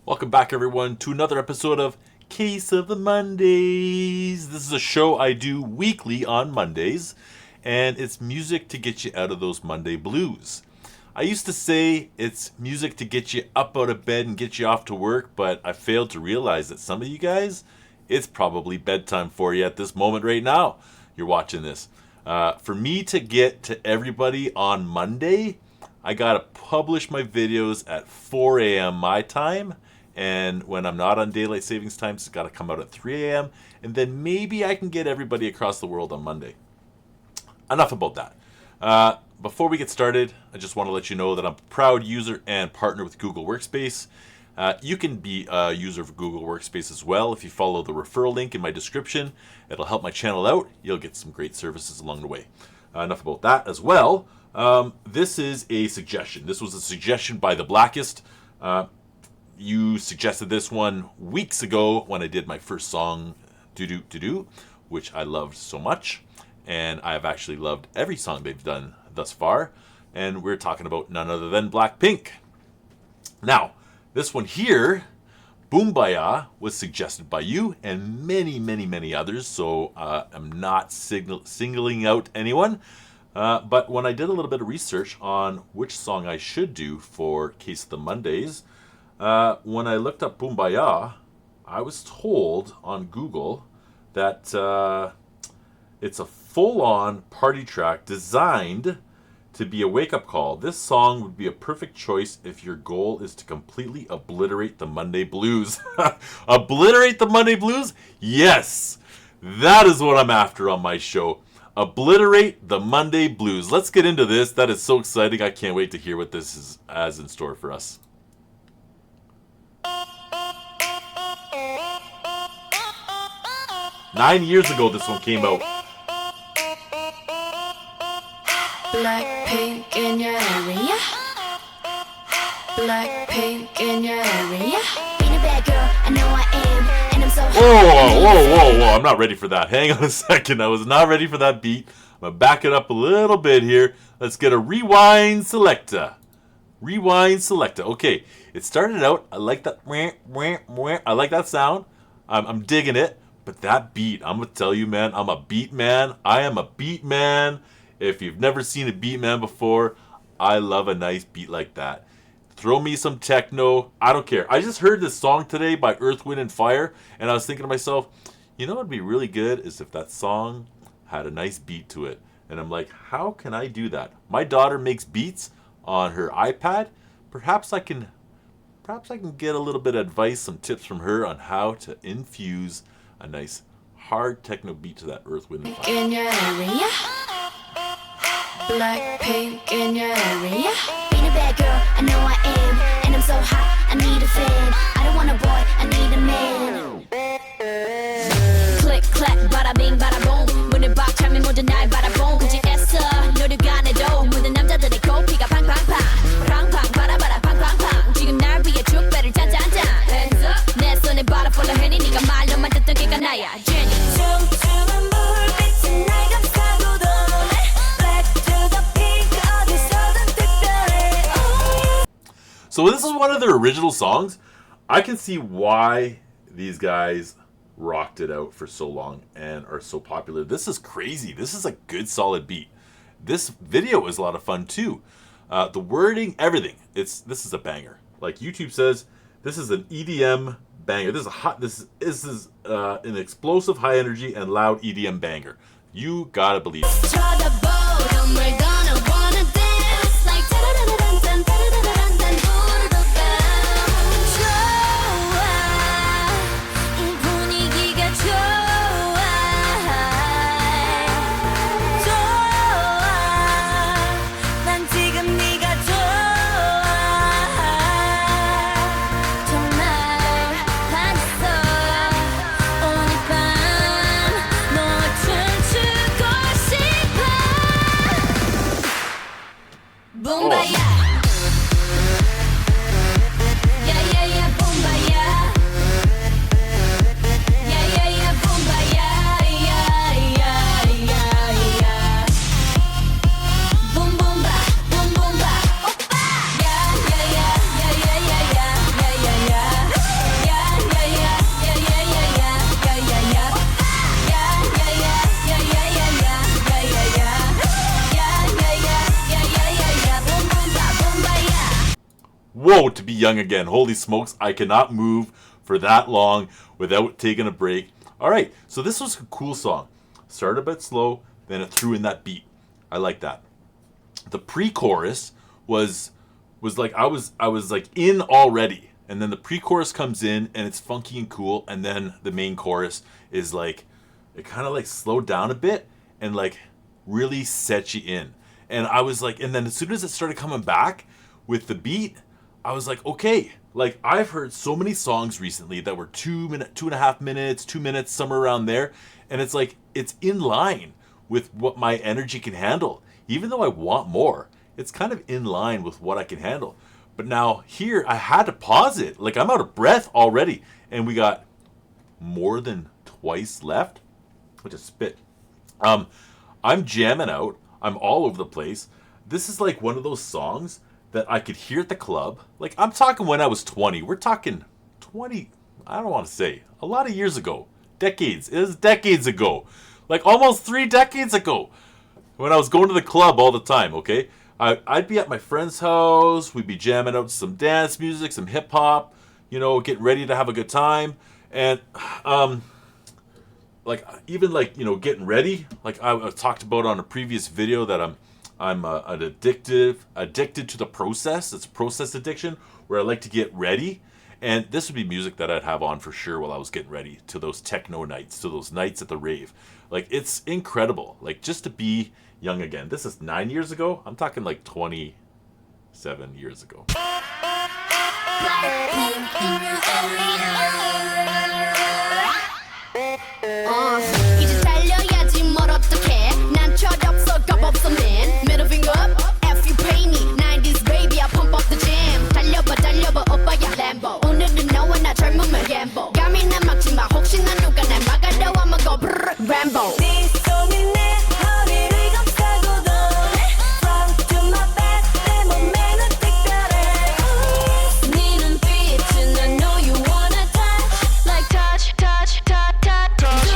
Welcome back, everyone, to another episode of Case of the Mondays. This is a show I do weekly on Mondays, and it's music to get you out of those Monday blues. I used to say it's music to get you up out of bed and get you off to work, but I failed to realize that some of you guys, it's probably bedtime for you at this moment right now. You're watching this. For me to get to everybody on Monday, I gotta publish my videos at 4 a.m. my time. And when I'm not on daylight savings time, it's got to come out at 3 a.m. And then maybe I can get everybody across the world on Monday. Enough about that. Before we get started, I just want to let you know that I'm a proud user and partner with Google Workspace. You can be a user of Google Workspace as well. If you follow the referral link in my description, it'll help my channel out. You'll get some great services along the way. Enough about that as well. This is a suggestion. This was a suggestion by the Blackest. You suggested this one weeks ago when I did my first song, Do, which I loved so much. And I have actually loved every song they've done thus far. And we're talking about none other than BLACKPINK. Now, this one here, BOOMBAYAH, was suggested by you and many others. So I'm not singling out anyone. But when I did a little bit of research on which song I should do for Case of the Mondays, when I looked up BOOMBAYAH, I was told on Google that it's a full-on party track designed to be a wake-up call. This song would be a perfect choice if your goal is to completely obliterate the Monday blues. Obliterate the Monday blues? Yes! That is what I'm after on my show. Obliterate the Monday blues. Let's get into this. That is so exciting. I can't wait to hear what this has in store for us. Nine years ago, this one came out. BLACKPINK in your area. BLACKPINK in your area. Being a bad girl, I know I am, and I'm so Whoa. I'm not ready for that. Hang on a second. I was not ready for that beat. I'm going to back it up a little bit here. Let's get a rewind selector. Rewind selector. Okay, it started out. I like that. I like that sound. I'm digging it. But that beat, I'm going to tell you, man, I'm a beat man. I am a beat man. If you've never seen a beat man before, I love a nice beat like that. Throw me some techno. I don't care. I just heard this song today by Earth, Wind, and Fire, and I was thinking to myself, you know what would be really good is if that song had a nice beat to it. And I'm like, how can I do that? My daughter makes beats on her iPad. Perhaps I can get a little bit of advice, some tips from her on how to infuse a nice hard techno beat to that Earth, Wind, and Fire. in your area. BLACKPINK in your area. Being a bad girl, I know I am, and I'm so hot, I need a fan. I don't want a boy, I need a man. Click, clack, bada bing, bada boom. 문을 박 차면 모두 날 바라본 굳이 애써 노력 안 해도 모든 남자들의 코피가 팡팡팡 팡팡 바라바라 팡팡팡 지금 날 위해 축배를 짠짠짠 Hands up 내 손에 바라 follow henny 네가 말로만 듣던 걔가 나야 Jenny 퉁퉁한 불빛이 날 감싸고 도네 Black to the pink 어디서든 특별해 So this is one of their original songs. I can see why these guys rocked it out for so long and are so popular. This is crazy. This is a good solid beat. This video is a lot of fun too. The wording, everything. This is a banger. Like YouTube says, this is an EDM banger. This is an explosive, high energy and loud EDM banger. You gotta believe it. whoa, to be young again. Holy smokes, I cannot move for that long without taking a break. All right, so this was a cool song. Started a bit slow, then it threw in that beat. I like that. The pre-chorus was like I was like in already, and then the pre-chorus comes in and it's funky and cool, and then the main chorus is like it kind of like slowed down a bit and like really set you in. And I was like, and then as soon as it started coming back with the beat, I was like, okay, like I've heard so many songs recently that were 2.5 minutes, 2 minutes, somewhere around there, and it's like it's in line with what my energy can handle. Even though I want more, it's kind of in line with what I can handle. But now here I had to pause it. Like I'm out of breath already, and we got more than twice left. I just spit. I'm jamming out. I'm all over the place. This is like one of those songs that I could hear at the club. Like I'm talking when I was 20. We're talking 20, I don't want to say, a lot of years ago. Decades. It was decades ago. Like almost 3 decades ago. When I was going to the club all the time, okay? I'd be at my friend's house. We'd be jamming out some dance music, some hip hop, you know, getting ready to have a good time. And like even like, you know, getting ready, like I talked about on a previous video that I'm addicted to the process. It's process addiction, where I like to get ready, and this would be music that I'd have on for sure while I was getting ready to those techno nights, to those nights at the rave. Like it's incredible, like just to be young again. This is 9 years ago. I'm talking like 27 years ago. 이제 달려야지 뭘 어떡해 난 철없어 겁 없어 man Middle finger up F you pay me 90s baby I pump up the jam 달려봐 달려봐 오빠야 Lambo 오늘은 너와 나 젊음을 gamble 감이나 막지마 혹시나 누가 날 막아도 I'ma go brrr Rambo 네 손이 내 허리를 감싸고 도네 Front to my back 내 몸매는 특별해 네 눈빛은 I know you wanna touch Like touch touch touch touch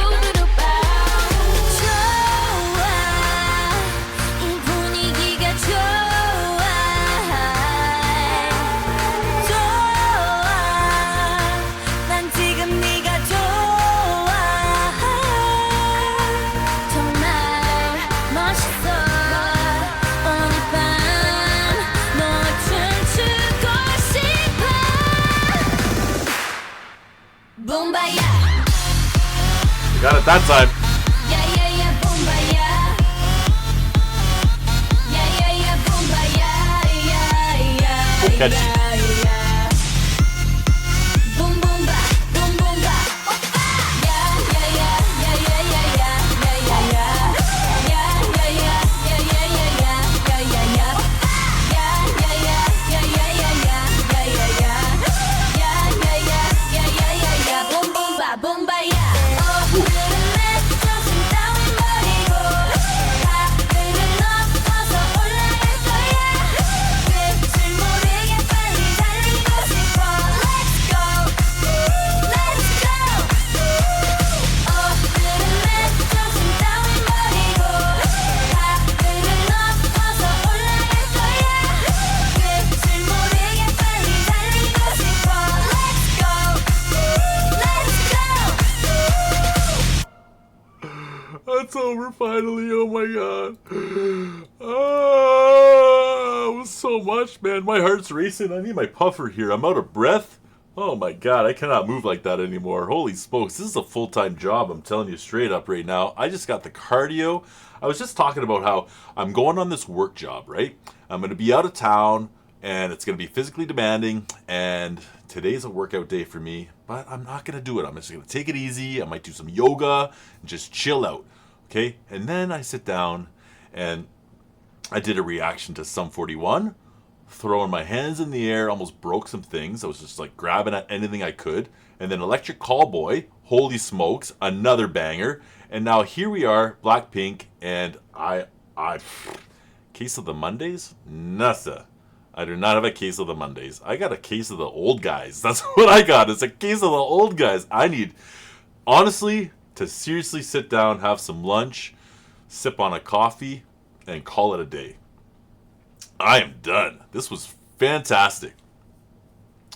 Boombayah. Got it that time. Yeah, yeah, yeah, boombayah. Yeah, yeah, yeah, boombayah. Yeah, yeah, Oh, catchy. yeah, yeah. Boom, boom, ba, boom, boom, ba. Yeah, yeah, yeah, yeah, yeah, yeah, yeah, yeah, yeah, yeah. Yeah, yeah, yeah, yeah, yeah, yeah, yeah, yeah, yeah, yeah. Yeah, yeah, yeah, yeah, yeah, yeah, yeah, yeah, yeah, yeah. Yeah, yeah, yeah, yeah, yeah, yeah, yeah. Boom, boom, ba, boombayah. That's over finally. Oh my god. Oh, it was so much, man. My heart's racing. I need my puffer here. I'm out of breath. Oh my god, I cannot move like that anymore. Holy smokes. This is a full-time job. I'm telling you straight up right now. I just got the cardio. I was just talking about how I'm going on this work job, right? I'm going to be out of town, and it's going to be physically demanding, and today's a workout day for me, but I'm not going to do it. I'm just going to take it easy. I might do some yoga and just chill out, okay? And then I sit down, and I did a reaction to Sum 41, throwing my hands in the air, almost broke some things. I was just like grabbing at anything I could. And then Electric Callboy, holy smokes, another banger. And now here we are, BLACKPINK, and I case of the Mondays? Nasa. I do not have a case of the Mondays. I got a case of the old guys. That's what I got. It's a case of the old guys. I need, honestly, to seriously sit down, have some lunch, sip on a coffee, and call it a day. I am done. This was fantastic.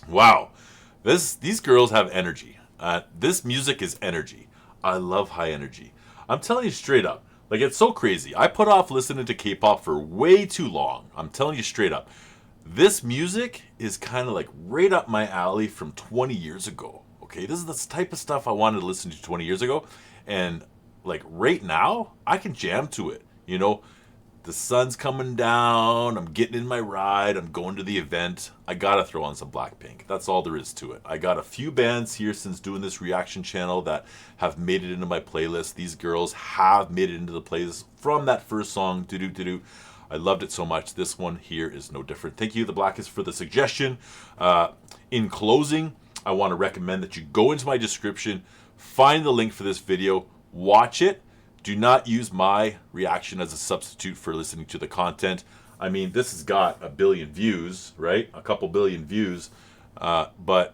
Wow. These girls have energy. This music is energy. I love high energy. I'm telling you straight up. Like, it's so crazy. I put off listening to K-pop for way too long. I'm telling you straight up. This music is kind of like right up my alley from 20 years ago. Okay, this is the type of stuff I wanted to listen to 20 years ago. And like right now, I can jam to it. You know, the sun's coming down. I'm getting in my ride. I'm going to the event. I gotta throw on some BLACKPINK. That's all there is to it. I got a few bands here since doing this reaction channel that have made it into my playlist. These girls have made it into the playlist from that first song, Do Do Do Do. I loved it so much. This one here is no different. Thank you, The Blackest, for the suggestion. In closing, I want to recommend that you go into my description, find the link for this video, watch it. Do not use my reaction as a substitute for listening to the content. I mean, this has got 1 billion views, right? A couple billion views. But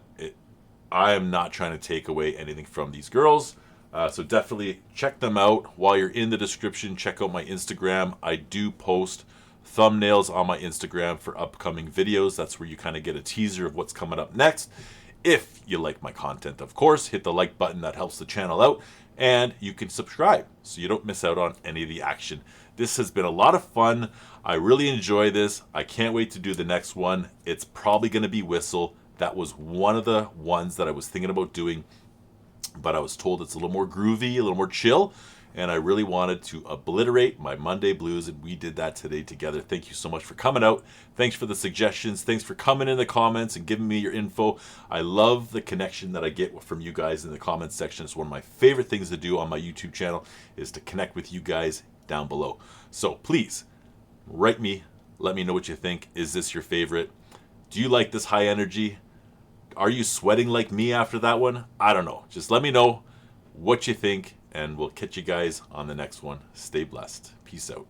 I am not trying to take away anything from these girls. So definitely check them out. While you're in the description, check out my Instagram. I do post thumbnails on my Instagram for upcoming videos. That's where you kind of get a teaser of what's coming up next. If you like my content, of course, hit the like button. That helps the channel out. And you can subscribe so you don't miss out on any of the action. This has been a lot of fun. I really enjoy this. I can't wait to do the next one. It's probably going to be Whistle. That was one of the ones that I was thinking about doing, but I was told it's a little more groovy, a little more chill, and I really wanted to obliterate my Monday blues, and we did that today together. Thank you so much for coming out. Thanks for the suggestions. Thanks for coming in the comments and giving me your info. I love the connection that I get from you guys in the comments section. It's one of my favorite things to do on my YouTube channel is to connect with you guys down below. So please, write me. Let me know what you think. Is this your favorite? Do you like this high energy? Are you sweating like me after that one? I don't know. Just let me know what you think, and we'll catch you guys on the next one. Stay blessed. Peace out.